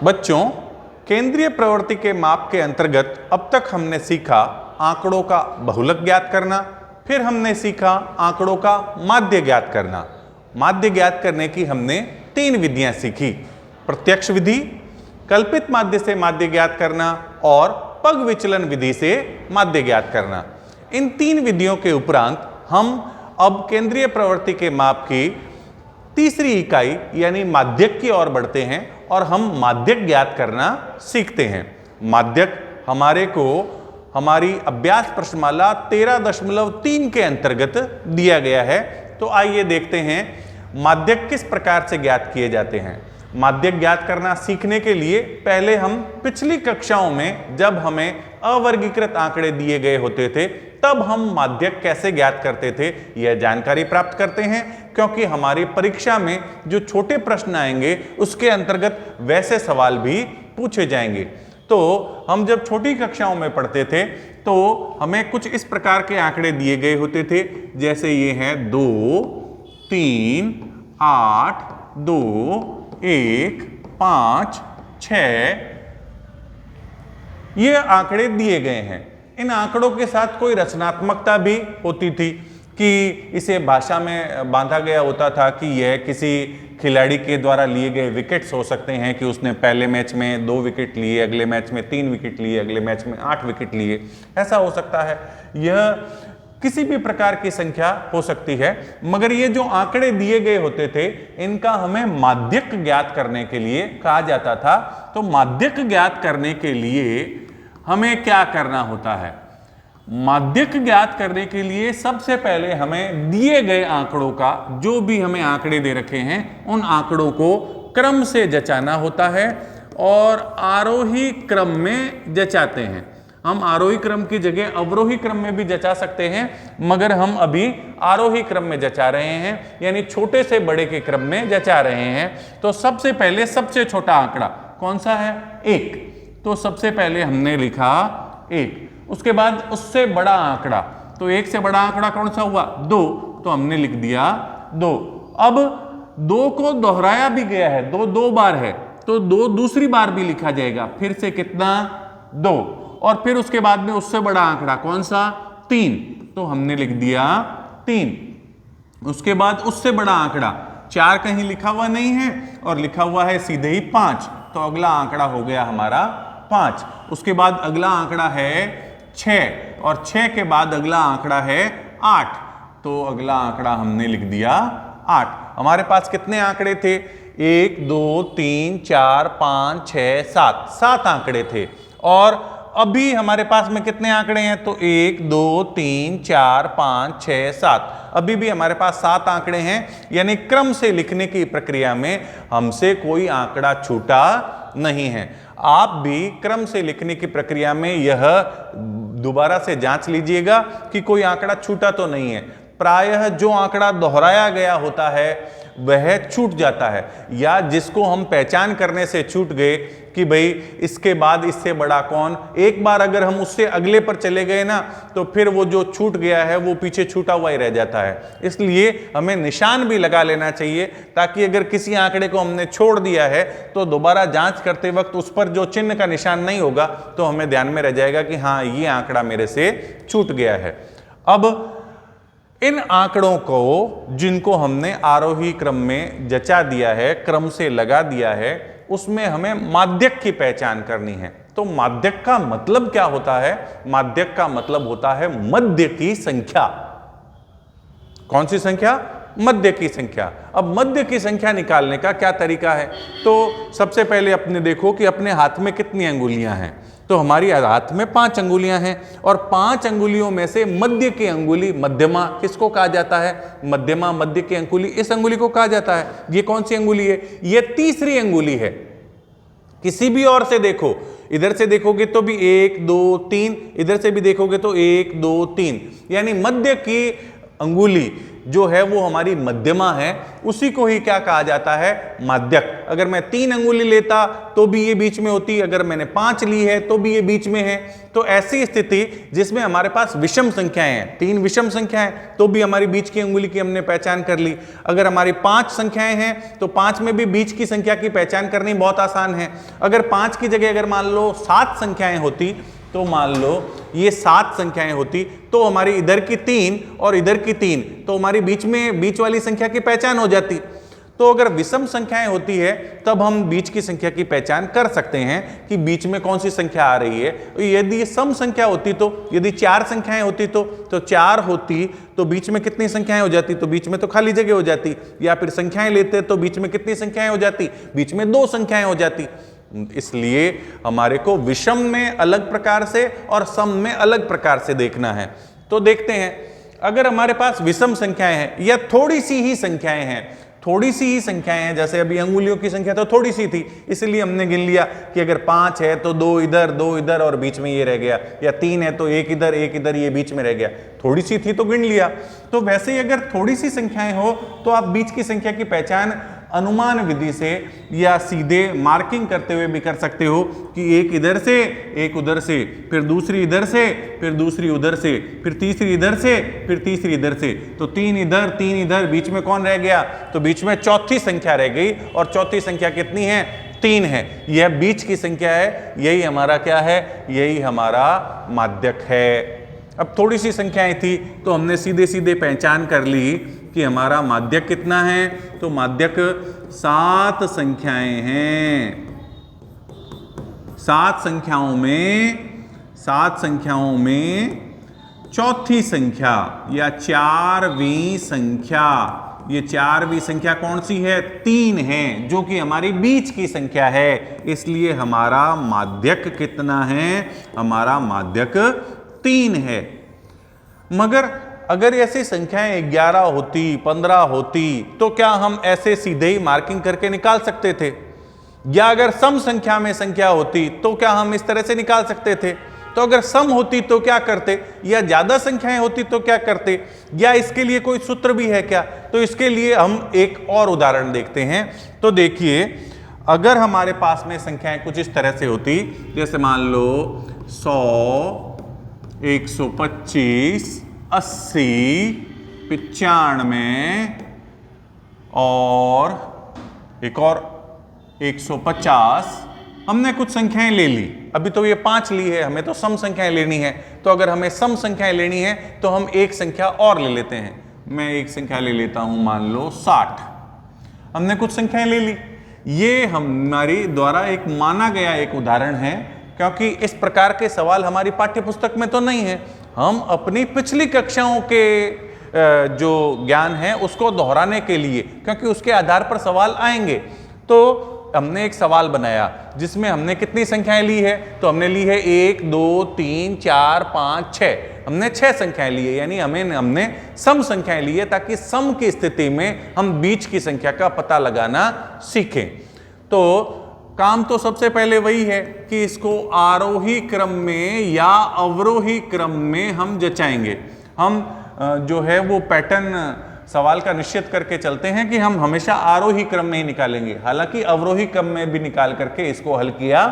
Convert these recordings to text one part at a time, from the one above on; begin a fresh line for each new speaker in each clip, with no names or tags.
बच्चों, केंद्रीय प्रवृत्ति के माप के अंतर्गत अब तक हमने सीखा आंकड़ों का बहुलक ज्ञात करना, फिर हमने सीखा आंकड़ों का माध्य ज्ञात करना। माध्य ज्ञात करने की हमने 3 विधियां सीखी, प्रत्यक्ष विधि, कल्पित माध्य से माध्य ज्ञात करना और पग विचलन विधि से माध्य ज्ञात करना। इन 3 विधियों के उपरांत हम अब केंद्रीय प्रवृत्ति के माप की तीसरी इकाई यानी माध्यक की ओर बढ़ते हैं और हम माध्यक ज्ञात करना सीखते हैं। माध्यक हमारे को हमारी अभ्यास प्रश्नमाला 13.3 के अंतर्गत दिया गया है। तो आइए देखते हैं माध्यक किस प्रकार से ज्ञात किए जाते हैं। माध्यक ज्ञात करना सीखने के लिए पहले हम पिछली कक्षाओं में जब हमें अवर्गीकृत आंकड़े दिए गए होते थे तब हम माध्यक कैसे ज्ञात करते थे यह जानकारी प्राप्त करते हैं, क्योंकि हमारी परीक्षा में जो छोटे प्रश्न आएंगे उसके अंतर्गत वैसे सवाल भी पूछे जाएंगे। तो हम जब छोटी कक्षाओं में पढ़ते थे तो हमें कुछ इस प्रकार के आंकड़े दिए गए होते थे, जैसे ये हैं 2, 3, 8, 2, 1, 5, 6। ये आंकड़े दिए गए हैं। इन आंकड़ों के साथ कोई रचनात्मकता भी होती थी कि इसे भाषा में बांधा गया होता था कि यह किसी खिलाड़ी के द्वारा लिए गए विकेट्स हो सकते हैं कि उसने पहले मैच में 2 विकेट लिए, अगले मैच में 3 विकेट लिए, अगले मैच में 8 विकेट लिए, ऐसा हो सकता है। यह किसी भी प्रकार की संख्या हो सकती है, मगर ये जो आंकड़े दिए गए होते थे इनका हमें माध्यक ज्ञात करने के लिए कहा जाता था। तो माध्यक ज्ञात करने के लिए हमें क्या करना होता है? माध्यक ज्ञात करने के लिए सबसे पहले हमें दिए गए आंकड़ों का, जो भी हमें आंकड़े दे रखे हैं उन आंकड़ों को क्रम से जचाना होता है और आरोही क्रम में जचाते हैं। हम आरोही क्रम की जगह अवरोही क्रम में भी जचा सकते हैं, मगर हम अभी आरोही क्रम में जचा रहे हैं, यानी छोटे से बड़े के क्रम में जचा रहे हैं। तो सबसे पहले सबसे छोटा आंकड़ा कौन सा है? 1। तो सबसे पहले हमने लिखा 1। उसके बाद उससे बड़ा आंकड़ा, तो 1 से बड़ा आंकड़ा कौन सा हुआ? 2। तो हमने लिख दिया 2। अब 2 को दोहराया भी गया है, 2 बार है, तो 2 दूसरी बार भी लिखा जाएगा। फिर से कितना? 2। और फिर उसके बाद में उससे बड़ा आंकड़ा कौन सा? 3। तो हमने लिख दिया 3। उसके बाद उससे बड़ा आंकड़ा 4 कहीं लिखा हुआ नहीं है और लिखा हुआ है सीधे ही 5। तो अगला आंकड़ा हो गया हमारा 5। उसके बाद अगला आंकड़ा है 6 और 6 के बाद अगला आंकड़ा है 8। तो अगला आंकड़ा हमने लिख दिया 8। हमारे पास कितने आंकड़े थे? 1, 2, 3, 4, 5, 6, 7। 7 आंकड़े थे। और अभी हमारे पास में कितने आंकड़े हैं? तो 1, 2, 3, 4, 5, 6, 7। अभी भी हमारे पास 7 आंकड़े हैं, यानी क्रम से लिखने की प्रक्रिया में हमसे कोई आंकड़ा छूटा नहीं है। आप भी क्रम से लिखने की प्रक्रिया में यह दोबारा से जांच लीजिएगा कि कोई आंकड़ा छूटा तो नहीं है। प्रायः जो आंकड़ा दोहराया गया होता है वह छूट जाता है, या जिसको हम पहचान करने से छूट गए कि भाई इसके बाद इससे बड़ा कौन, एक बार अगर हम उससे अगले पर चले गए ना तो फिर वो जो छूट गया है वो पीछे छूटा हुआ ही रह जाता है। इसलिए हमें निशान भी लगा लेना चाहिए, ताकि अगर किसी आंकड़े को हमने छोड़ दिया है तो दोबारा जांच करते वक्त उस पर जो चिन्ह का निशान नहीं होगा तो हमें ध्यान में रह जाएगा कि हाँ ये आंकड़ा मेरे से छूट गया है। अब इन आंकड़ों को जिनको हमने आरोही क्रम में जचा दिया है, क्रम से लगा दिया है, उसमें हमें माध्यक की पहचान करनी है। तो माध्यक का मतलब क्या होता है? माध्यक का मतलब होता है मध्य की संख्या। कौन सी संख्या? मध्य की संख्या। अब मध्य की संख्या निकालने का क्या तरीका है? तो सबसे पहले अपने देखो कि अपने हाथ में कितनी अंगुलियां हैं। तो हमारी हाथ में 5 अंगुलियां हैं और 5 अंगुलियों में से मध्य की अंगुली, मध्यमा किसको कहा जाता है? मध्यमा, मध्य की अंगुली, इस अंगुली को कहा जाता है। ये कौन सी अंगुली है? ये तीसरी अंगुली है। किसी भी ओर से देखो, इधर से देखोगे तो भी 1, 2, 3, इधर से भी देखोगे तो 1, 2, 3, यानी मध्य की अंगुली जो है वो हमारी मध्यमा है, उसी को ही क्या कहा जाता है, माध्यक। अगर मैं 3 अंगुली लेता तो भी ये बीच में होती, अगर मैंने 5 ली है तो भी ये बीच में है। तो ऐसी स्थिति जिसमें हमारे पास विषम संख्याएं हैं, 3 विषम संख्याएं, तो भी हमारी बीच की अंगुली की हमने पहचान कर ली। अगर हमारी 5 संख्याएं हैं तो 5 में भी बीच की संख्या की पहचान करनी बहुत आसान है। अगर 5 की जगह अगर मान लो 7 संख्याएं होती, तो मान लो ये 7 संख्याएं होती, तो हमारी इधर की 3 और इधर की 3, तो हमारी बीच वाली संख्या की पहचान हो जाती। तो अगर विषम संख्याएं होती है तब हम बीच की संख्या की पहचान कर सकते हैं कि बीच में कौन सी संख्या आ रही है। यदि ये सम संख्या होती, तो यदि 4 संख्याएं होती तो 4 होती तो बीच में कितनी संख्याएं हो जाती, तो बीच में तो खाली जगह हो जाती। या फिर संख्याएं लेते तो बीच में कितनी संख्याएं हो जाती, बीच में 2 संख्याएं हो जाती। इसलिए हमारे को विषम में अलग प्रकार से और सम में अलग प्रकार से देखना है। तो देखते हैं, अगर हमारे पास विषम संख्याएं हैं या थोड़ी सी ही संख्याएं हैं, थोड़ी सी ही संख्याएं हैं, जैसे अभी अंगुलियों की संख्या तो थोड़ी सी थी, इसलिए हमने गिन लिया कि अगर 5 है तो 2 इधर और बीच में ये रह गया, या 3 है तो 1 इधर ये बीच में रह गया। थोड़ी सी थी तो गिन लिया। तो वैसे ही अगर थोड़ी सी संख्याएं हो तो आप बीच की संख्या की पहचान अनुमान विधि से या सीधे मार्किंग करते हुए भी कर सकते हो कि एक इधर से, एक उधर से, फिर दूसरी इधर से, फिर दूसरी उधर से, फिर तीसरी इधर से, फिर तीसरी इधर से। तो 3 इधर, बीच में कौन रह गया, तो बीच में चौथी संख्या रह गई, और चौथी संख्या कितनी है, 3 है। यह बीच की संख्या है, यही हमारा क्या है, यही हमारा माध्यक है। अब थोड़ी सी संख्याएं थी तो हमने सीधे सीधे पहचान कर ली कि हमारा माध्यक कितना है, तो माध्यक 7 संख्याएं हैं। 7 संख्याओं में चौथी संख्या या 4वीं संख्या, ये 4वीं संख्या कौन सी है, 3 है, जो कि हमारी बीच की संख्या है। इसलिए हमारा माध्यक कितना है, हमारा माध्यक 3 है। मगर अगर ऐसी संख्याएं 11 होती, 15 होती, तो क्या हम ऐसे सीधे ही मार्किंग करके निकाल सकते थे? या अगर सम संख्या में संख्या होती तो क्या हम इस तरह से निकाल सकते थे? तो अगर सम होती तो क्या करते, या ज्यादा संख्याएं होती तो क्या करते, या इसके लिए कोई सूत्र भी है क्या? तो इसके लिए हम एक और उदाहरण देखते हैं। तो देखिए, अगर हमारे पास में संख्याएं कुछ इस तरह से होती, जैसे मान लो 100, 125, 80, 95 और एक और 150। हमने कुछ संख्याएं ले ली, अभी तो ये 5 ली है, हमें तो सम संख्याएं लेनी है। तो अगर हमें सम संख्याएं लेनी है तो हम एक संख्या और ले लेते हैं। मैं एक संख्या ले लेता हूं, मान लो 60। हमने कुछ संख्याएं ले ली। ये हमारी द्वारा एक माना गया एक उदाहरण है, क्योंकि इस प्रकार के सवाल हमारी पाठ्य पुस्तक में तो नहीं है। हम अपनी पिछली कक्षाओं के जो ज्ञान है उसको दोहराने के लिए, क्योंकि उसके आधार पर सवाल आएंगे, तो हमने एक सवाल बनाया जिसमें हमने कितनी संख्याएं ली है, तो हमने ली है 1, 2, 3, 4, 5, 6। हमने 6 संख्याएं ली है, यानी हमने सम संख्याएं ली है, ताकि सम की स्थिति में हम बीच की संख्या का पता लगाना सीखें। तो काम तो सबसे पहले वही है कि इसको आरोही क्रम में या अवरोही क्रम में हम जचाएंगे। हम जो है वो पैटर्न सवाल का निश्चित करके चलते हैं कि हम हमेशा आरोही क्रम में ही निकालेंगे, हालांकि अवरोही क्रम में भी निकाल करके इसको हल किया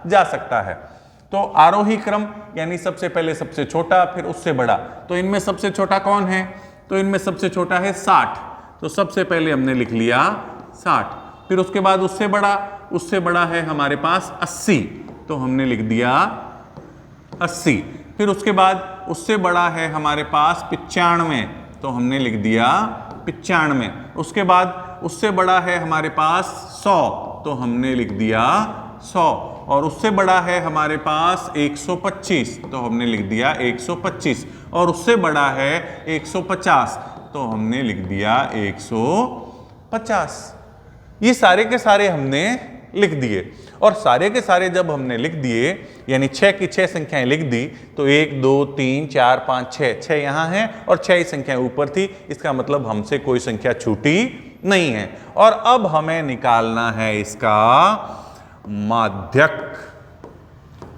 जा सकता है। तो आरोही क्रम यानी सबसे पहले सबसे छोटा, फिर उससे बड़ा। तो इनमें सबसे छोटा कौन है, तो इनमें सबसे छोटा है 60। तो सबसे पहले हमने लिख लिया 60। फिर उसके बाद उससे बड़ा है हमारे पास 80, तो हमने लिख दिया 80। फिर उसके बाद उससे बड़ा है हमारे पास 95, तो हमने लिख दिया 95। उसके बाद उससे बड़ा है हमारे पास 100, तो हमने लिख दिया 100। और उससे बड़ा है हमारे पास 125, तो हमने लिख दिया 125। और उससे बड़ा है 150, तो हमने लिख दिया 150। ये सारे के सारे हमने लिख दिए। और सारे के सारे जब हमने लिख दिए, यानी 6 की 6 संख्याएं लिख दी, तो 1, 2, 3, 4, 5, 6 यहाँ हैं और 6 ही संख्याएं ऊपर थी। इसका मतलब हमसे कोई संख्या छूटी नहीं है। और अब हमें निकालना है इसका माध्यक।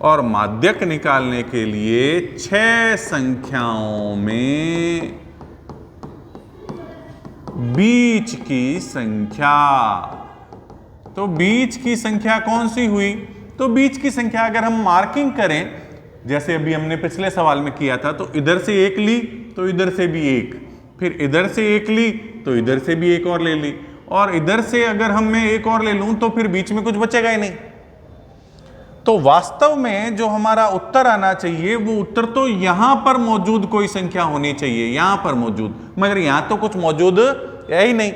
और माध्यक निकालने के लिए 6 संख्याओं में बीच की संख्या। तो बीच की संख्या कौन सी हुई? तो बीच की संख्या अगर हम मार्किंग करें, जैसे अभी हमने पिछले सवाल में किया था, तो इधर से एक ली तो इधर से भी एक, फिर इधर से एक ली तो इधर से भी एक और ले ली, और इधर से अगर हम मैं एक और ले लूं तो फिर बीच में कुछ बचेगा ही नहीं। तो वास्तव में जो हमारा उत्तर आना चाहिए वो उत्तर तो यहां पर मौजूद कोई संख्या होनी चाहिए, यहां पर मौजूद, मगर यहां तो कुछ मौजूद है ही नहीं।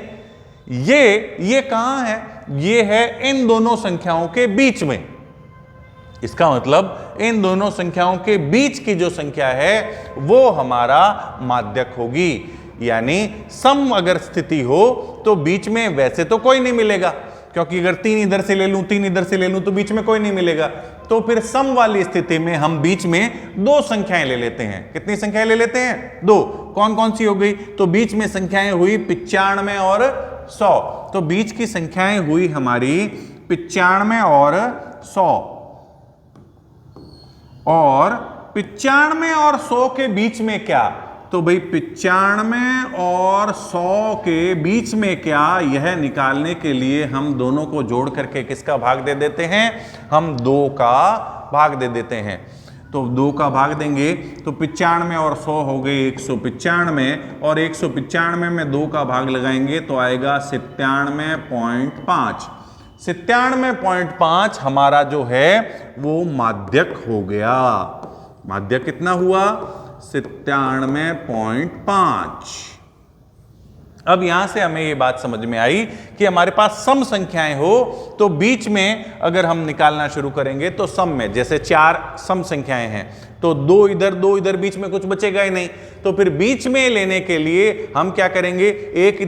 ये कहां है? ये है इन दोनों संख्याओं के बीच में। इसका मतलब इन दोनों संख्याओं के बीच की जो संख्या है वो हमारा माध्यक होगी। यानी सम अगर स्थिति हो तो बीच में वैसे तो कोई नहीं मिलेगा, क्योंकि अगर 3 इधर से ले लूं 3 इधर से ले लूं तो बीच में कोई नहीं मिलेगा। तो फिर सम वाली स्थिति में हम बीच में 2 संख्याएं ले लेते हैं। कितनी संख्याएं ले लेते हैं? 2। कौन कौन सी हो गई? तो बीच में संख्याएं हुई 95 और 100। तो बीच की संख्याएं हुई हमारी 95 और 100, और 95 और 100 के बीच में क्या? तो भाई 95 और 100 के बीच में क्या, यह निकालने के लिए हम दोनों को जोड़ करके किसका भाग दे देते हैं? हम 2 का भाग दे देते हैं। तो 2 का भाग देंगे तो 95 और 100 हो गए 195, और 195 में 2 का भाग लगाएंगे तो आएगा 97.5। 97.5 हमारा जो है वो माध्यक हो गया। माध्यक कितना हुआ? 97.5। अब यहां से हमें ये बात समझ में आई कि हमारे पास सम संख्याएं हो तो बीच में अगर हम निकालना शुरू करेंगे तो सम में, जैसे 4 सम संख्याएं हैं तो 2 इधर बीच में कुछ बचेगा ही नहीं। तो फिर बीच में लेने के लिए हम क्या करेंगे? एक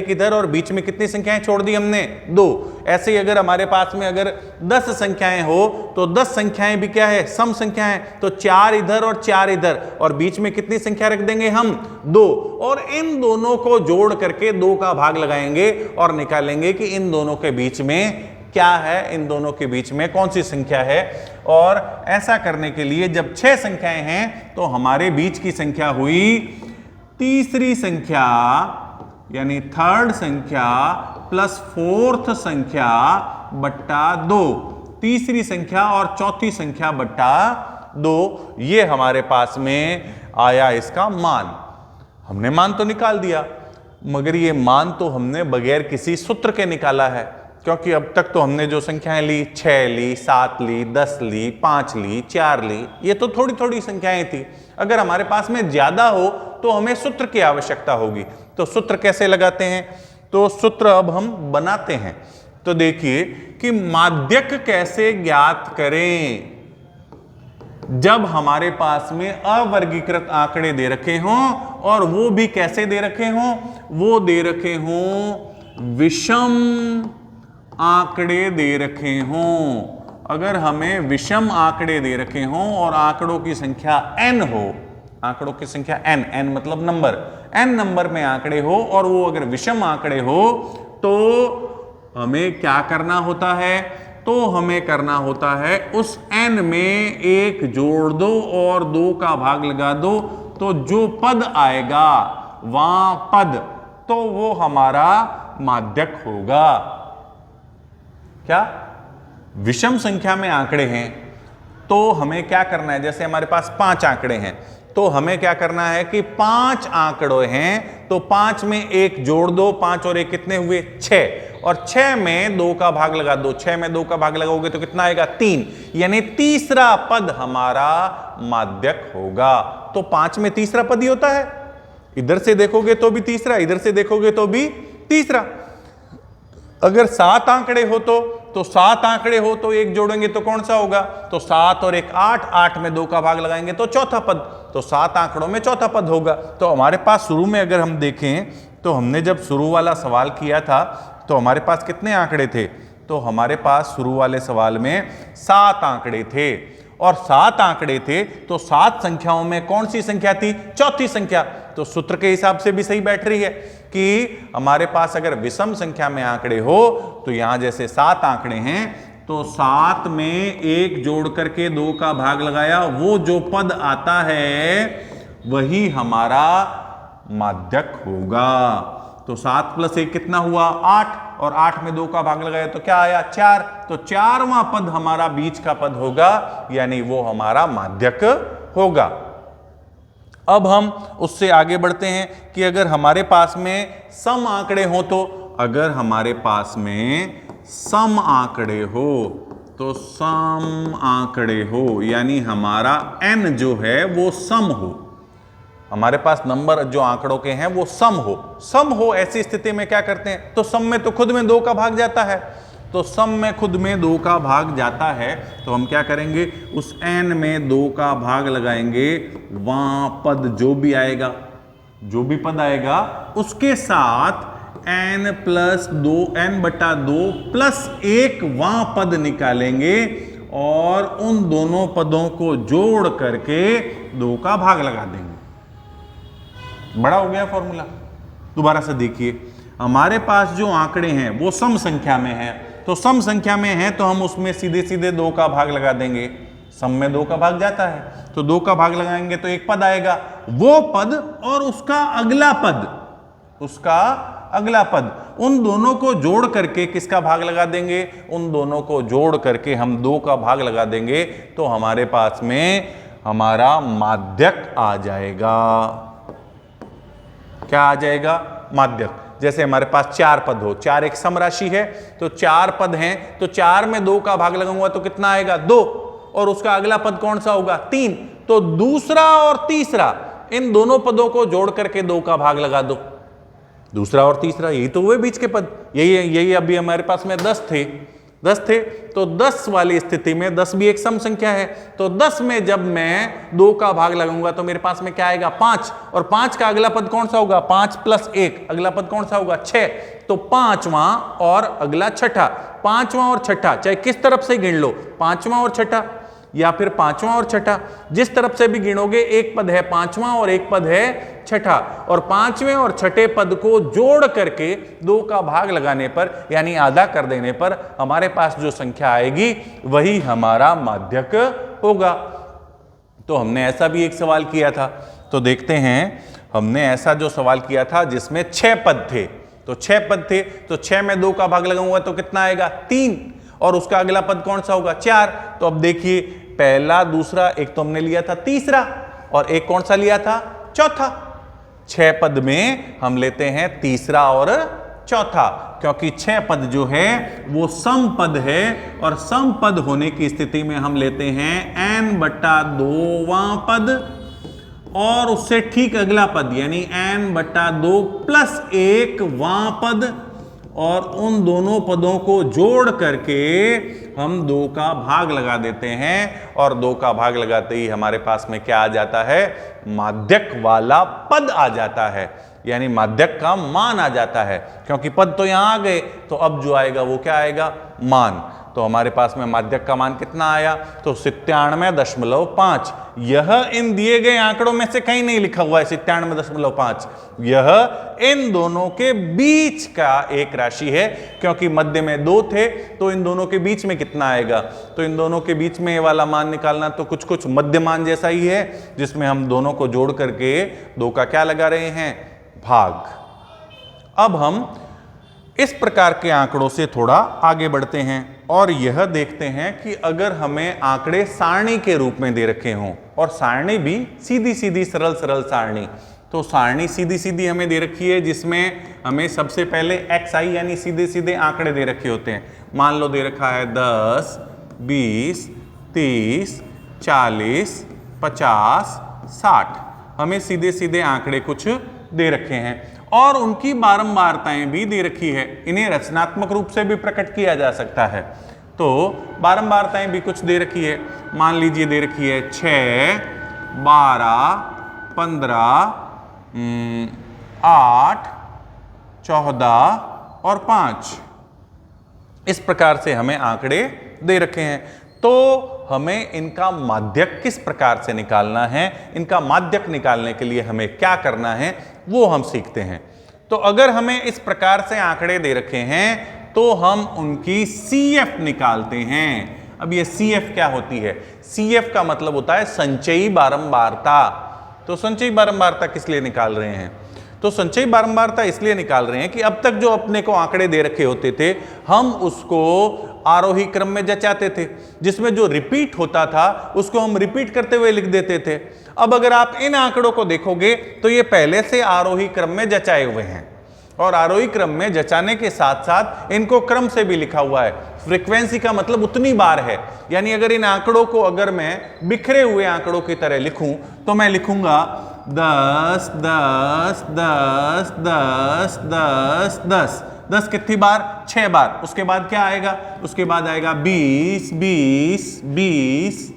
इधर और बीच में कितनी संख्याएं छोड़ दी हमने? 2। ऐसे ही अगर हमारे पास में अगर 10 संख्याएं हो तो 10 संख्याएं भी क्या है? सम संख्याएं। तो 4 इधर और 4 इधर, और बीच में कितनी संख्या रख देंगे हम? 2। और इन दोनों को जोड़ करके 2 का भाग लगाएंगे और निकालेंगे कि इन दोनों के बीच में क्या है, इन दोनों के बीच में कौन सी संख्या है। और ऐसा करने के लिए जब 6 संख्याएं हैं तो हमारे बीच की संख्या हुई तीसरी संख्या, यानी थर्ड संख्या प्लस फोर्थ संख्या बट्टा 2। तीसरी संख्या और चौथी संख्या बट्टा 2, ये हमारे पास में आया इसका मान। हमने मान तो निकाल दिया, मगर ये मान तो हमने बगैर किसी सूत्र के निकाला है, क्योंकि अब तक तो हमने जो संख्याएं ली 6 ली, 7 ली, 10 ली, 5 ली, 4 ली, ये तो थोड़ी थोड़ी संख्याएं थी। अगर हमारे पास में ज्यादा हो तो हमें सूत्र की आवश्यकता होगी। तो सूत्र कैसे लगाते हैं? तो सूत्र अब हम बनाते हैं। तो देखिए कि माध्यक कैसे ज्ञात करें। जब हमारे पास में अवर्गीकृत आंकड़े दे रखे हों, और वो भी कैसे दे रखे हों? वो दे रखे हों विषम आंकड़े दे रखे हों। अगर हमें विषम आंकड़े दे रखे हों और आंकड़ों की संख्या n हो, आंकड़ों की संख्या n मतलब नंबर, n नंबर में आंकड़े हो और वो अगर विषम आंकड़े हो तो हमें क्या करना होता है? तो हमें करना होता है उस n में 1 जोड़ दो और 2 का भाग लगा दो, तो जो पद आएगा वहां पद, तो वो हमारा माध्यक होगा। क्या? विषम संख्या में आंकड़े हैं तो हमें क्या करना है? जैसे हमारे पास 5 आंकड़े हैं तो हमें क्या करना है कि 5 आंकड़े हैं तो 5 में 1 जोड़ दो, 5 और 1 कितने हुए? 6, और 6 में 2 का भाग लगा दो। 6 में 2 का भाग लगाओगे तो कितना आएगा? 3, यानी तीसरा पद हमारा माध्यक होगा। तो 5 में तीसरा पद ही होता है। इधर से देखोगे तो भी तीसरा, इधर से देखोगे तो भी तीसरा। अगर 7 आंकड़े हो तो 7 आंकड़े हो तो 1 जोड़ेंगे तो कौन सा होगा? तो 7 और 1 8, 8 में 2 का भाग लगाएंगे तो चौथा पद, तो 7 आंकड़ों में चौथा पद होगा। तो हमारे पास शुरू में अगर हम देखें तो हमने जब शुरू वाला सवाल किया था तो हमारे पास कितने आंकड़े थे? तो हमारे पास शुरू वाले सवाल में 7 आंकड़े थे, और 7 आंकड़े थे तो 7 संख्याओं में कौन सी संख्या थी? चौथी संख्या। तो सूत्र के हिसाब से भी सही बैठ रही है कि हमारे पास अगर विषम संख्या में आंकड़े हो तो यहां जैसे 7 आंकड़े हैं तो 7 में 1 जोड़ करके 2 का भाग लगाया, वो जो पद आता है वही हमारा माध्यक होगा। तो 7 + 1 कितना हुआ 8, और 8 में 2 का भाग लगाया तो क्या आया 4। तो 4वां पद हमारा बीच का पद होगा, यानी वो हमारा माध्यक होगा। अब हम उससे आगे बढ़ते हैं कि अगर हमारे पास में सम आंकड़े हो, तो अगर हमारे पास में सम आंकड़े हो, तो सम आंकड़े हो यानी हमारा n जो है वो सम हो, हमारे पास नंबर जो आंकड़ों के हैं वो सम हो, ऐसी स्थिति में क्या करते हैं, तो सम में तो खुद में 2 का भाग जाता है, तो सम में खुद में 2 का भाग जाता है, तो हम क्या करेंगे, उस n में 2 का भाग लगाएंगे, वहां पद जो भी आएगा, जो भी पद आएगा उसके साथ n+2 प्लस 1 वहां पद निकालेंगे, और उन दोनों पदों को जोड़ करके 2 का भाग लगा देंगे। बड़ा हो गया फॉर्मूला। दोबारा से देखिए, हमारे पास जो आंकड़े हैं वो सम संख्या में है, तो सम संख्या में है तो हम उसमें सीधे सीधे 2 का भाग लगा देंगे, सम में 2 का भाग जाता है, तो 2 का भाग लगाएंगे तो एक पद आएगा, वो पद और उसका अगला पद, उन दोनों को जोड़ करके किसका भाग लगा देंगे, उन दोनों को जोड़ करके हम 2 का भाग लगा देंगे, तो हमारे पास में हमारा माध्यक आ जाएगा। क्या आ जाएगा, माध्यक। जैसे हमारे पास 4 पद हो, 4 एक सम राशि है, तो 4 पद हैं, तो 4 में 2 का भाग लगाऊंगा तो कितना आएगा 2, और उसका अगला पद कौन सा होगा 3, तो दूसरा और तीसरा इन दोनों पदों को जोड़ करके 2 का भाग लगा दो, दूसरा और तीसरा यही तो हुए बीच के पद, यही अभी हमारे पास में 10 थे, तो 10 वाली स्थिति में 10 भी एक सम संख्या है, तो 10 में जब मैं 2 का भाग लगाऊंगा तो मेरे पास में क्या आएगा 5, और 5 का अगला पद कौन सा होगा 5 + 1 अगला पद कौन सा होगा 6, तो 5वां और अगला छठा, 5वां और छठा चाहे किस तरफ से गिन लो, 5वां और छठा या फिर 5वां और छठा, जिस तरफ से भी गिनोगे एक पद है 5वां और एक पद है छठा, और 5वें और छठे पद को जोड़ करके 2 का भाग लगाने पर यानी आधा कर देने पर हमारे पास जो संख्या आएगी वही हमारा माध्यक होगा। तो हमने ऐसा भी एक सवाल किया था, तो देखते हैं, हमने ऐसा जो सवाल किया था जिसमें 6 पद थे, तो 6 पद थे, तो 6 में 2 का भाग लगाऊंगा तो कितना आएगा 3, और उसका अगला पद कौन सा होगा 4। तो अब देखिए, पहला दूसरा एक तो हमने लिया था तीसरा, और एक कौन सा लिया था चौथा। 6 पद में हम लेते हैं तीसरा और चौथा, क्योंकि 6 पद जो है वो सम पद है, और सम पद होने की स्थिति में हम लेते हैं n/2वां पद और उससे ठीक अगला पद यानी n/2 + 1 वां पद, और उन दोनों पदों को जोड़ करके हम 2 का भाग लगा देते हैं, और 2 का भाग लगाते ही हमारे पास में क्या आ जाता है, माध्यक वाला पद आ जाता है, यानी माध्यक का मान आ जाता है, क्योंकि पद तो यहां आ गए, तो अब जो आएगा वो क्या आएगा मान। तो हमारे पास में माध्यक का मान कितना आया, तो 97.5। यह इन दिए गए आंकड़ों में से कहीं नहीं लिखा हुआ है 97.5, यह इन दोनों के बीच का एक राशि है, क्योंकि मध्य में 2 थे, तो इन दोनों के बीच में कितना आएगा, तो इन दोनों के बीच में वाला मान निकालना तो कुछ मध्य मान जैसा ही है, जिसमें हम दोनों को जोड़ करके 2 का क्या लगा रहे हैं भाग। अब हम इस प्रकार के आंकड़ों से थोड़ा आगे बढ़ते हैं और यह देखते हैं कि अगर हमें आंकड़े सारणी के रूप में दे रखे हों, और सारणी भी सीधी सीधी सरल सारणी, तो सारणी सीधी सीधी हमें दे रखी है, जिसमें हमें सबसे पहले xi यानी सीधे सीधे आंकड़े दे रखे होते हैं। मान लो दे रखा है 10, 20, 30, 40, 50, 60, हमें सीधे सीधे आंकड़े कुछ दे रखे हैं, और उनकी बारंबारताएं भी दे रखी है। इन्हें रचनात्मक रूप से भी प्रकट किया जा सकता है, तो बारंबारताएं भी कुछ दे रखी है। मान लीजिए दे रखी है 6, 12, 15, 8, 14 और 5, इस प्रकार से हमें आंकड़े दे रखे हैं। तो हमें इनका माध्यक किस प्रकार से निकालना है, इनका माध्यक निकालने के लिए हमें क्या करना है वो हम सीखते हैं। तो अगर हमें इस प्रकार से आंकड़े दे रखे हैं तो हम उनकी CF निकालते हैं। अब ये CF क्या होती है, CF का मतलब होता है संचयी बारंबारता। तो संचयी बारंबारता किस लिए निकाल रहे हैं, तो संचयी बारंबारता इसलिए निकाल रहे हैं कि अब तक जो अपने को आंकड़े दे रखे होते थे हम उसको आरोही क्रम में जचाते थे, जिसमें जो रिपीट होता था उसको हम रिपीट करते हुए लिख देते थे। अब अगर आप इन आंकड़ों को देखोगे तो ये पहले से आरोही क्रम में जचाए हुए हैं, और आरोही क्रम में जचाने के साथ साथ इनको क्रम से भी लिखा हुआ है। फ्रीक्वेंसी का मतलब उतनी बार है, यानी अगर इन आंकड़ों को अगर मैं बिखरे हुए आंकड़ों की तरह लिखूं तो मैं लिखूंगा 10 10 10 10 10 10 10 कितनी बार? 6 बार। उसके बाद क्या आएगा? उसके बाद आएगा 20 20 20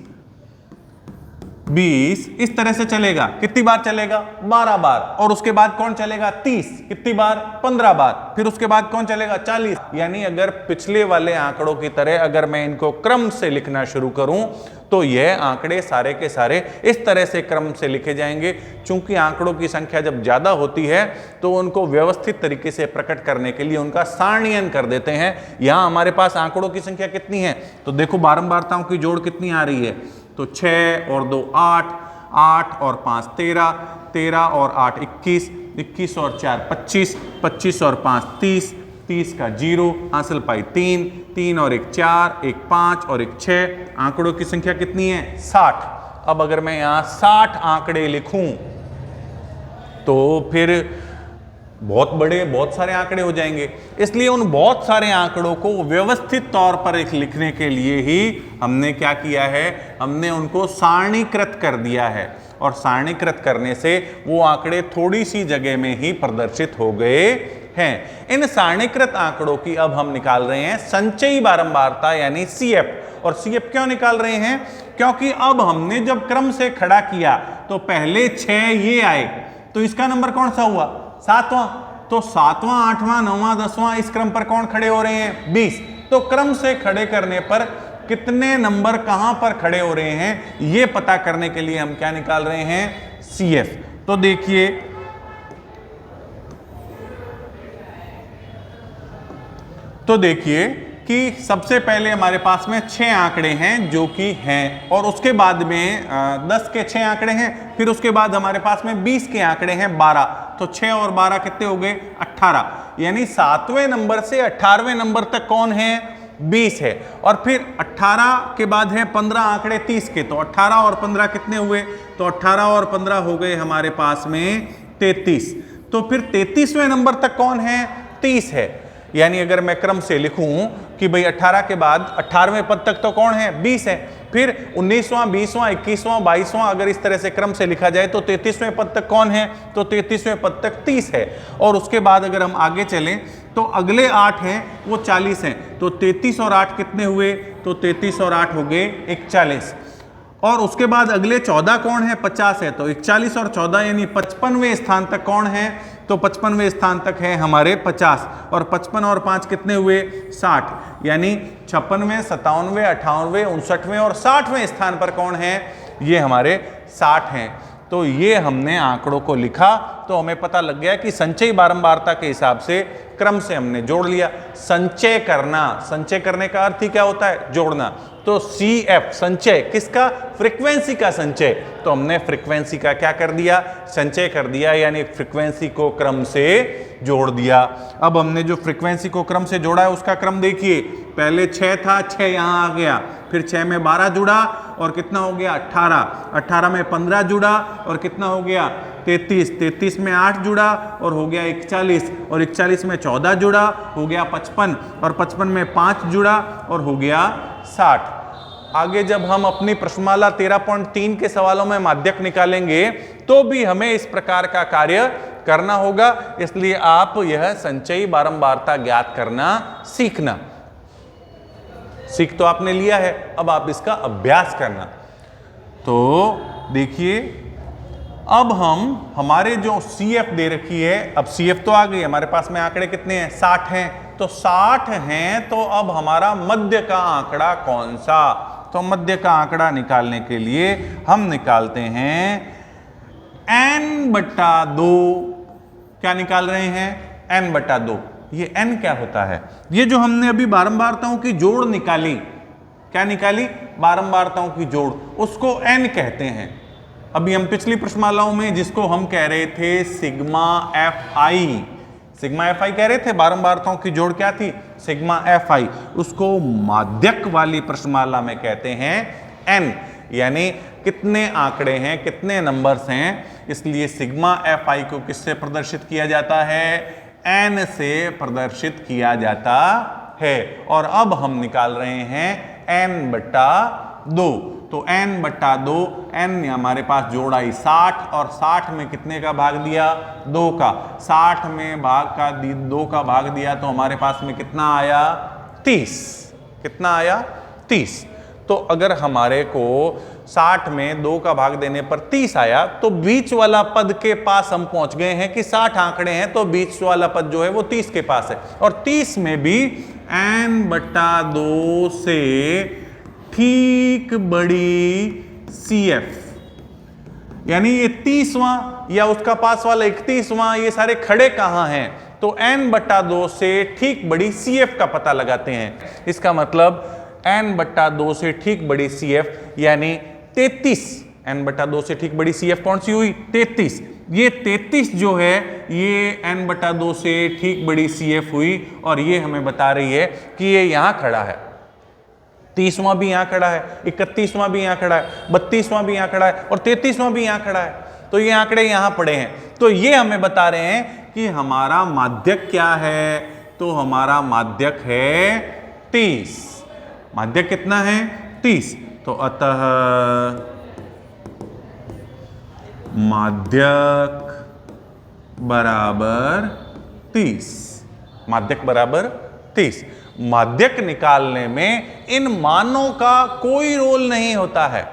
20। इस तरह से चलेगा। कितनी बार चलेगा? 12 बार। और उसके बाद कौन चलेगा? 30। कितनी बार? 15 बार। फिर उसके बाद कौन चलेगा? 40। यानी अगर पिछले वाले आंकड़ों की तरह अगर मैं इनको क्रम से लिखना शुरू करूं तो यह आंकड़े सारे के सारे इस तरह से क्रम से लिखे जाएंगे। चूंकि आंकड़ों की संख्या जब ज्यादा होती है तो उनको व्यवस्थित तरीके से प्रकट करने के लिए उनका सारणीयन कर देते हैं। यहां हमारे पास आंकड़ों की संख्या कितनी है तो देखो बारंबारताओं की जोड़ कितनी आ रही है, तो 6 और 2 8, 8 और 5 13, 13 और 8 21, 21 और 4 25, 25 और 5 30, 30 का 0, हासिल पाई 3, 3 और 1 4, 1 5 और 1 6। आंकड़ों की संख्या कितनी है? 60। अब अगर मैं यहां 60 आंकड़े लिखूं तो फिर बहुत सारे आंकड़े हो जाएंगे। इसलिए उन बहुत सारे आंकड़ों को व्यवस्थित तौर पर एक लिखने के लिए ही हमने क्या किया है, हमने उनको सारणीकृत कर दिया है। और सारणीकृत करने से वो आंकड़े थोड़ी सी जगह में ही प्रदर्शित हो गए हैं। इन सारणीकृत आंकड़ों की अब हम निकाल रहे हैं संचयी बारंबारता यानी CF। और CF क्यों निकाल रहे हैं? क्योंकि अब हमने जब क्रम से खड़ा किया तो पहले 6 ये आए, तो इसका नंबर कौन सा हुआ? 7वां। तो 7वां 8वां 9वां 10वां इस क्रम पर कौन खड़े हो रहे हैं? 20। तो क्रम से खड़े करने पर कितने नंबर कहां पर खड़े हो रहे हैं यह पता करने के लिए हम क्या निकाल रहे हैं? CF। तो देखिए कि सबसे पहले हमारे पास में 6 आंकड़े हैं जो कि हैं, और उसके बाद में 10 के 6 आंकड़े हैं, फिर उसके बाद हमारे पास में 20 के आंकड़े हैं 12। तो 6 और 12 कितने हो गए? 18। यानी 7वें नंबर से 18वें नंबर तक कौन है? 20 है। और फिर 18 के बाद है 15 आंकड़े 30 के, तो 18 और 15 कितने हुए? तो 18 और 15 हो गए हमारे पास में 33। तो फिर 33वें नंबर तक कौन है? 30 है। यानी अगर मैं क्रम से लिखूं कि भाई 18 के बाद 18वें पद तक तो कौन है? 20 है। फिर 19वां 20वां 21वां 22वां अगर इस तरह से क्रम से लिखा जाए तो 33वें पद तक कौन है? तो 33वें पद तक 30 है। और उसके बाद अगर हम आगे चलें तो अगले 8 हैं वो 40 हैं। तो 33 और 8 कितने हुए? तो 33 और 8 हो गए 41। और उसके बाद अगले 14 कौन है? 50 है। तो 41 और 14 यानी 55वें स्थान तक कौन है? तो 55वें स्थान तक है हमारे 50। और 55 और 5 कितने हुए? 60। यानी 56वें 57वें 58वें 59वें और 60वें स्थान पर कौन है? ये हमारे 60 हैं। तो ये हमने आंकड़ों को लिखा तो हमें पता लग गया कि संचयी बारंबारता के हिसाब से क्रम से हमने जोड़ लिया। संचय करना, संचय करने का अर्थ ही क्या होता है? जोड़ना। तो CF संचय किसका? फ्रीक्वेंसी का संचय। तो हमने फ्रीक्वेंसी का क्या कर दिया? संचय कर दिया, यानी फ्रीक्वेंसी को क्रम से जोड़ दिया। अब हमने जो फ्रीक्वेंसी को क्रम से जोड़ा है उसका क्रम देखिए, पहले 6 था, 6 यहां आ गया, फिर 6 में 12 जुड़ा और कितना हो गया? 18। 18 में 15 जुड़ा और कितना हो गया? 33। 33 में 8 जुड़ा और हो गया 41। और 41 में 14 जुड़ा हो गया 55। और 55 में 5 जुड़ा और हो गया 60। आगे जब हम अपनी प्रश्नमाला 13.3 के सवालों में माध्यक निकालेंगे तो भी हमें इस प्रकार का कार्य करना होगा। इसलिए आप यह संचयी बारंबारता ज्ञात करना सीखना। सीख तो आपने लिया है, अब आप इसका अभ्यास करना। तो देखिए अब हम हमारे जो CF दे रखी है, अब CF तो आ गई हमारे पास में, आंकड़े कितने हैं? 60 हैं। तो 60 हैं, तो अब हमारा मध्य का आंकड़ा कौन सा? तो मध्य का आंकड़ा निकालने के लिए हम निकालते हैं n/2। क्या निकाल रहे हैं? n/2। ये n क्या होता है? ये जो हमने अभी बारंबारताओं की जोड़ निकाली, क्या निकाली? बारंबारताओं की जोड़, उसको n कहते हैं। अभी हम पिछली प्रश्नमालाओं में जिसको हम कह रहे थे sigma F I, sigma F I कह रहे थे, बारंबारताओं की जोड़ क्या थी, सिग्मा एफ आई, उसको माध्यक वाली प्रश्नमाला में कहते हैं एन, यानी कितने आंकड़े हैं, कितने नंबर्स हैं, इसलिए सिग्मा एफ आई को किससे प्रदर्शित किया जाता है, एन से प्रदर्शित किया जाता है। और अब हम निकाल रहे हैं एन बटा 2, तो n बटा 2, n हमारे पास जोड़ आई 60 और 60 में कितने का भाग दिया, 2 का, 60 में भाग का 2 का भाग दिया तो हमारे पास में कितना आया, 30, कितना आया, 30। तो अगर हमारे को 60 में 2 का भाग देने पर 30 आया तो बीच वाला पद के पास हम पहुंच गए हैं कि 60 आंकड़े हैं तो बीच वाला पद जो है वो 30 के पास है, और 30 में भी n बटा 2 से ठीक बड़ी CF, यानी ये 30वां या उसका पास वाला 31वां, ये सारे खड़े कहां हैं, तो n बटा 2 से ठीक बड़ी CF का पता लगाते हैं। इसका मतलब n बटा 2 से ठीक बड़ी CF यानी 33, n बटा 2 से ठीक बड़ी CF कौन सी हुई, 33। ये 33 जो है ये n बटा 2 से ठीक बड़ी CF हुई, और ये हमें बता रही है कि ये यहां खड़ा है, 30वां भी यहां खड़ा है, 31वां भी यहां खड़ा है, 32वां भी यहां खड़ा है, और 33वां भी यहां खड़ा है, तो ये आंकड़े यहां पड़े हैं। तो ये हमें बता रहे हैं कि हमारा माध्यक क्या है, तो हमारा माध्यक है 30। माध्यक कितना है, 30। तो अतः माध्यक बराबर 30, माध्यक बराबर 30। माध्यक निकालने में इन मानों का कोई रोल नहीं होता है,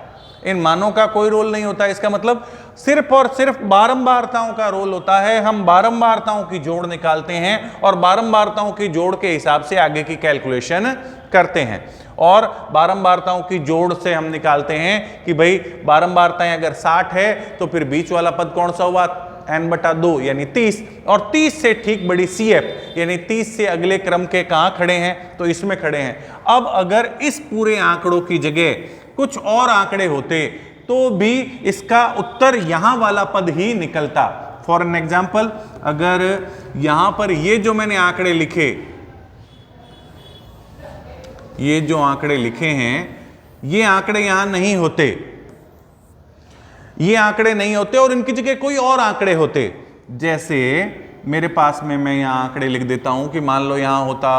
इन मानों का कोई रोल नहीं होता है। इसका मतलब सिर्फ और सिर्फ बारंबारताओं का रोल होता है। हम बारंबारताओं की जोड़ निकालते हैं और बारंबारताओं की जोड़ के हिसाब से आगे की कैलकुलेशन करते हैं, और बारंबारताओं की जोड़ से हम निकालते हैं कि भाई बारंबारताएं अगर 60 है तो फिर बीच वाला पद कौन सा हुआ, n बटा 2 यानी 30, और 30 से ठीक बड़ी CF यानी 30 से अगले क्रम के कहां खड़े हैं, तो इसमें खड़े हैं। अब अगर इस पूरे आंकड़ों की जगह कुछ और आंकड़े होते तो भी इसका उत्तर यहां वाला पद ही निकलता। फॉर एन एग्जाम्पल, अगर यहां पर ये जो मैंने आंकड़े लिखे, ये जो आंकड़े लिखे हैं, ये आंकड़े यहां नहीं होते, ये आंकड़े नहीं होते और इनकी जगह कोई और आंकड़े होते। जैसे मेरे पास में मैं यहां आंकड़े लिख देता हूं कि मान लो यहां होता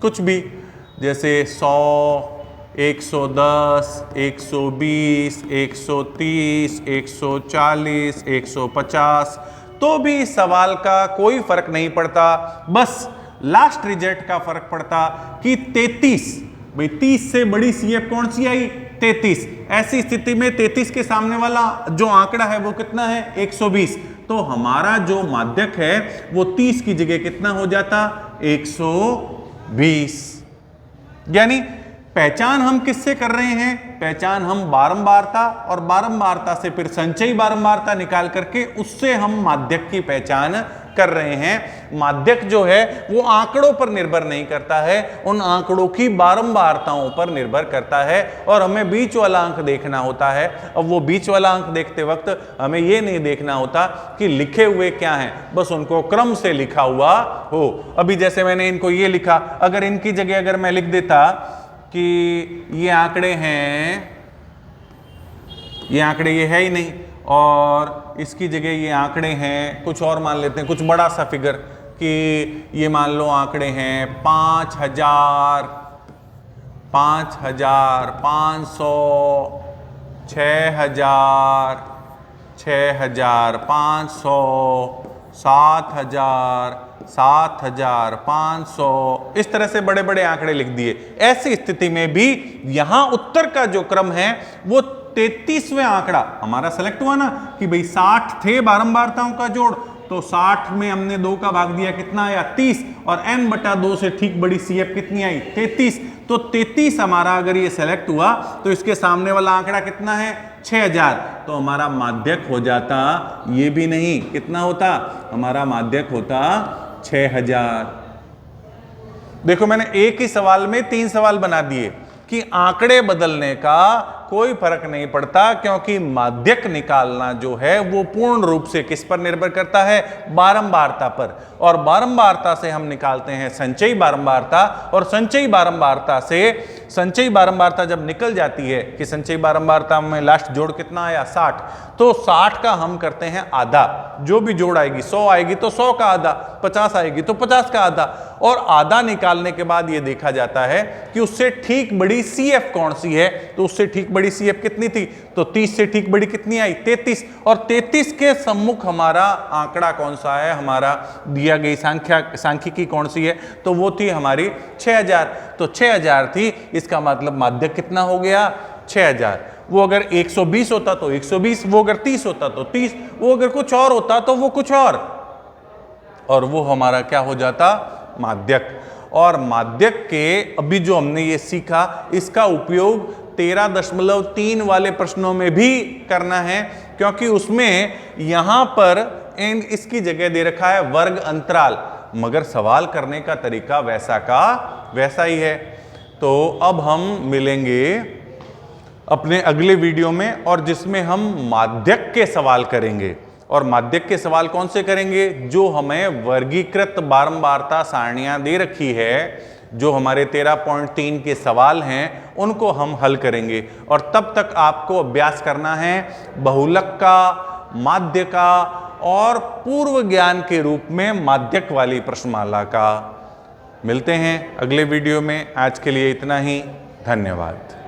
कुछ भी, जैसे 100, 110, 120, 130, 140, 150, तो भी सवाल का कोई फर्क नहीं पड़ता, बस लास्ट रिजल्ट का फर्क पड़ता कि 33, भाई 30 से बड़ी CF कौन सी आई, 33। ऐसी स्थिति में 33 के सामने वाला जो आंकड़ा है वो कितना है, 120। तो हमारा जो माध्यक है वो 30 की जगह कितना हो जाता, 120। यानी पहचान हम किससे कर रहे हैं, पहचान हम बारंबारता और बारंबारता से फिर संचयी बारंबारता निकाल करके उससे हम माध्यक की पहचान कर रहे हैं। माध्यक जो है वो आंकड़ों पर निर्भर नहीं करता है, उन आंकड़ों की बारंबारताओं पर निर्भर करता है, और हमें बीच वाला अंक देखना होता है। अब वो बीच वाला अंक देखते वक्त हमें ये नहीं देखना होता कि लिखे हुए क्या हैं, बस उनको क्रम से लिखा हुआ हो। अभी जैसे मैंने इनको ये लिखा, अगर इनकी जगह अगर मैं लिख देता कि ये आंकड़े हैं, ये आंकड़े ये है ही नहीं, और इसकी जगह ये आंकड़े हैं कुछ और मान लेते हैं, कुछ बड़ा सा फिगर, कि ये मान लो आंकड़े हैं 5000, 5500, 6000, 6500, 7000, 7500, इस तरह से बड़े बड़े आंकड़े लिख दिए। ऐसी स्थिति में भी यहां उत्तर का जो क्रम है वो 33वें आंकड़ा हमारा सेलेक्ट हुआ ना, कि भाई 60 थे बारंबारताओं का जोड़, तो 60 में हमने 2 का भाग दिया, कितना आया, 30, और n बटा 2 से ठीक बड़ी CF कितनी आई, 33। तो 33 हमारा अगर ये सेलेक्ट हुआ तो इसके सामने वाला आंकड़ा कितना है, 6000, तो हमारा माध्यक हो जाता, ये भी नहीं, कितना होता, हमारा माध्यक होता 6000। देखो मैंने एक ही सवाल में 3 सवाल बना दिए कि आंकड़े बदलने का कोई फर्क नहीं पड़ता, क्योंकि माध्यक निकालना जो है वो पूर्ण रूप से किस पर निर्भर करता है? बारंबारता पर। और बारंबारता से हम निकालते हैं संचयी बारंबारता, और संचयी बारंबारता जब निकल जाती है कि संचयी बारंबारता में लास्ट जोड़ कितना आया? 60, तो 60 का हम करते हैं आधा। जो भी जोड़ आएगी, 100 आएगी तो 100 का आधा, 50 आएगी तो 50 का आधा। और आधा निकालने के बाद यह देखा जाता है कि उससे ठीक बड़ी CF कौन सी है, तो उससे ठीक बड़ी CF कितनी थी? तो 30 से ठीक बड़ी कितनी आई? 33। और 33 के सम्मुख हमारा आंकड़ा कौन सा है? हमारा दिया गई सांख्यिकी कौन सी है? तो वो थी हमारी 6000। तो 6000 थी, इसका मतलब माध्यक कितना हो गया? 6000। वो अगर 120 होता तो 120, वो अगर 30 होता तो 30, वो अगर कुछ और होता तो वो कुछ और वो हमारा क्या हो जाता? माध्यक। और माध्यक के अभी जो हमने ये सीखा, इसका उपयोग 13.3 वाले प्रश्नों में भी करना है, क्योंकि उसमें यहां पर इसकी जगह दे रखा है वर्ग अंतराल, मगर सवाल करने का तरीका वैसा का वैसा ही है। तो अब हम मिलेंगे अपने अगले वीडियो में, और जिसमें हम माध्यक के सवाल करेंगे। और माध्यक के सवाल कौन से करेंगे? जो हमें वर्गीकृत बारंबारता सारणियां दे रखी है, जो हमारे 13.3 के सवाल हैं, उनको हम हल करेंगे। और तब तक आपको अभ्यास करना है बहुलक का, माध्य का और पूर्व ज्ञान के रूप में माध्यक वाली प्रश्नमाला का। मिलते हैं अगले वीडियो में। आज के लिए इतना ही। धन्यवाद।